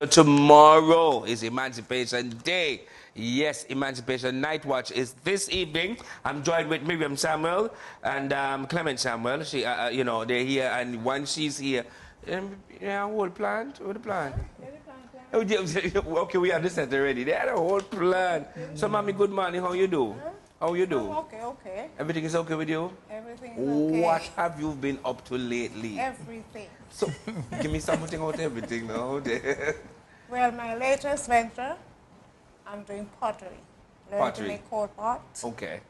Tomorrow is Emancipation Day. Yes, Emancipation Night Watch is this evening. I'm joined with Miriam Samuel and Clement Samuel. She, they're here, and once she's here, yeah, whole plant, what the plant? Oh, okay, we understand already. They had a whole plan. So, mommy, good morning. How you do? How you do? Okay. Everything is okay with you? Everything is okay. What have you been up to lately? Everything. So, give me something about everything now. Well, my latest venture, I'm doing pottery. Learning to make coal pots. Okay.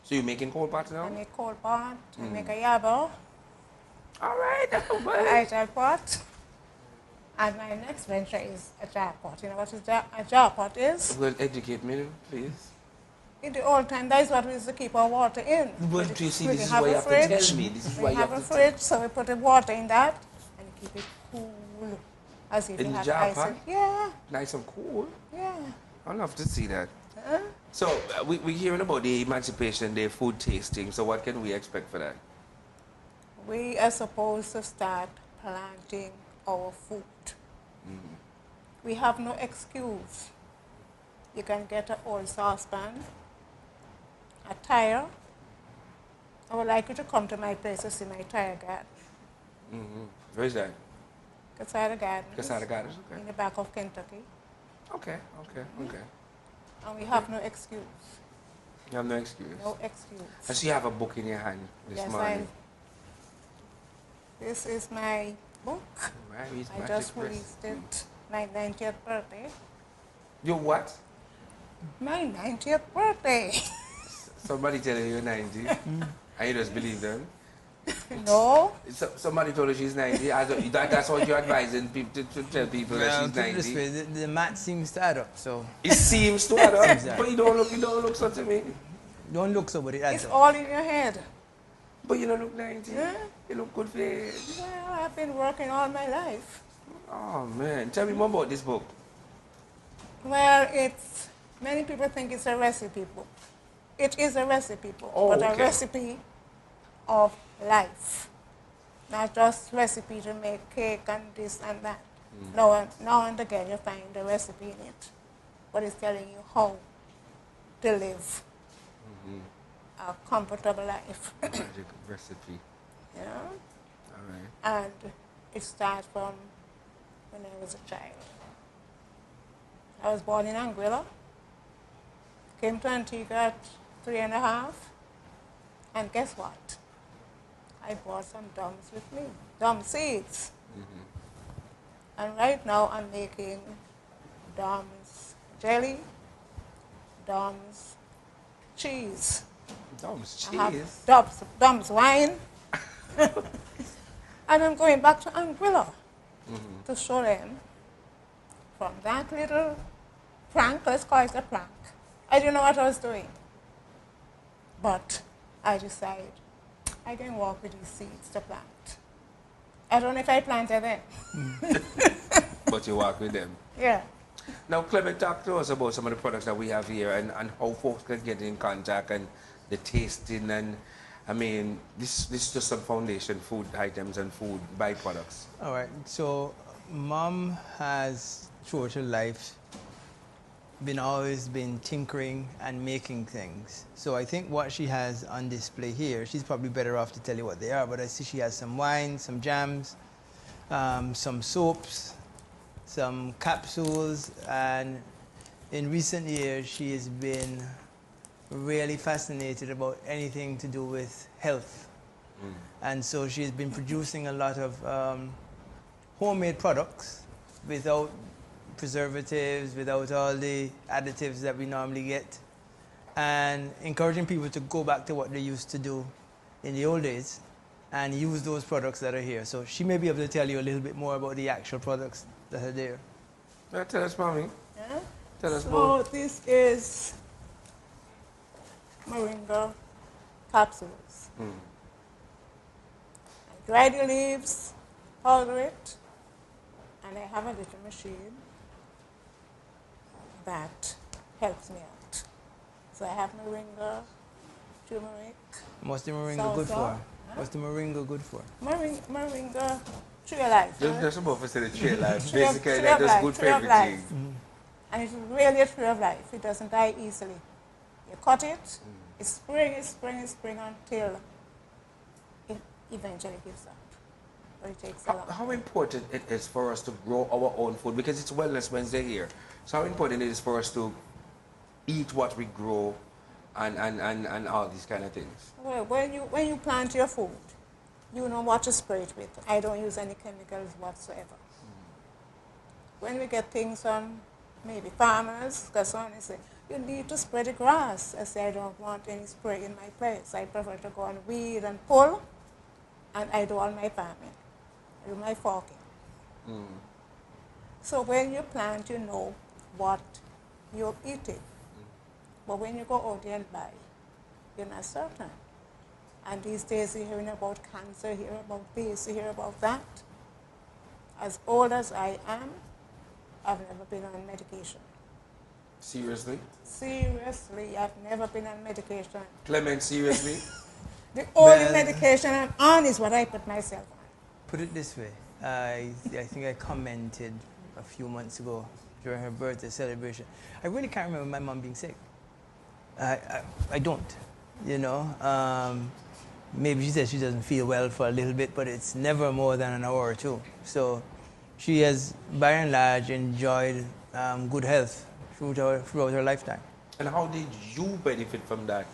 So you're making coal pots now? I make coal pot. I make a yabba. All right. A jar pot. And my next venture is a jar pot. You know what a jar pot is? Well, educate me, please. In the old time, that is what we used to keep our water in. Well, you see, this is why you have to tell me. This is why you have a fridge, so we put the water in that and keep it cool. As if in you the have jar ice. pot? Yeah. Nice and cool. Yeah. I'd love to see that. Huh? So, we're hearing about the Emancipation Day food tasting. So, what can we expect for that? We are supposed to start planting our food. We have no excuse. You can get an old saucepan, a tire. I would like you to come to my place to see my tire garden. Where's that? Casada Gardens. Casada Gardens, okay. In the back of Kentucky. Okay. And we have no excuse. You have no excuse? No excuse. I see you have a book in your hand this morning. This is my book. Marie's I just released it. My 90th birthday. Your what? My 90th birthday. Somebody tell you you're 90. And you just believe them? No. Somebody told her she's 90. That's what you're advising people to tell people that she's 90. This way, the math seems to add up, so. It seems to add up, but you don't look so to me. Don't look so, but it adds it's up. It's all in your head. But you don't look 90. Yeah? You look good for it. Well, I've been working all my life. Oh man, tell me more about this book. Well, many people think it's a recipe book. It is a recipe book, but a recipe of life. Not just recipe to make cake and this and that. Now and again you find a recipe in it, but it's telling you how to live a comfortable life. Magic recipe. Yeah. All right. And it starts from when I was a child. I was born in Anguilla, came to Antigua at 3.5, and guess what? I brought some dums with me, dum seeds. And right now I'm making dums jelly, dums cheese. Dums I cheese? have dums wine. And I'm going back to Anguilla to show them from that little prank, let's call it a prank. I didn't know what I was doing. But I decided I can walk with these seeds to plant. I don't know if I planted them. But you walk with them. Yeah. Now, Clement, talk to us about some of the products that we have here and how folks can get in contact and the tasting and, I mean, this is just some foundation food items and food byproducts. All right, so Mom has, throughout her life, always been tinkering and making things. So I think what she has on display here, she's probably better off to tell you what they are, but I see she has some wine, some jams, some soaps, some capsules, and in recent years she has been really fascinated about anything to do with health. And so she's been producing a lot of homemade products without preservatives, without all the additives that we normally get, and encouraging people to go back to what they used to do in the old days and use those products that are here. So she may be able to tell you a little bit more about the actual products that are there. Tell us, Mommy. Yeah? Tell us more. So this is moringa capsules. I dry the leaves, powder it, and I have a little machine that helps me out. So I have moringa, turmeric. What's the moringa good for? What's the moringa good for? Moringa Tree of life. Just about to say the tree of life. Tree of- Basically, tree that's of just life, good for tree of life. everything. And it's really a tree of life. It doesn't die easily. You cut it, it's spring, it's spring, it's spring until it eventually gives up. But it takes a long How important it is for us to grow our own food? Because it's Wellness Wednesday here. So how important it is for us to eat what we grow and all these kind of things? Well, when you plant your food, you know what to spray it with. I don't use any chemicals whatsoever. When we get things from maybe farmers, because someone say, you need to spray the grass. I say, I don't want any spray in my place. I prefer to go and weed and pull, and I do all my farming. I do my forking. So when you plant, you know what you're eating. But when you go out there and buy, you're not certain. And these days you're hearing about cancer, you hear about this, you hear about that. As old as I am, I've never been on medication. Seriously? Seriously, I've never been on medication. Clement, seriously? The only Well- medication I'm on is what I put myself on. Put it this way. I think I commented a few months ago during her birthday celebration. I really can't remember my mom being sick. I don't, you know. Maybe she says she doesn't feel well for a little bit, but it's never more than an hour or two. So she has, by and large, enjoyed good health throughout her lifetime. And how did you benefit from that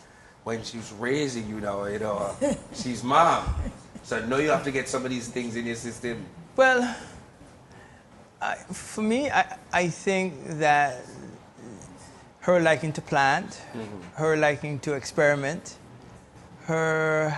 when she's raising you now? You know, she's mom. So now you have to get some of these things in your system. Well, for me, I think that her liking to plant, her liking to experiment, her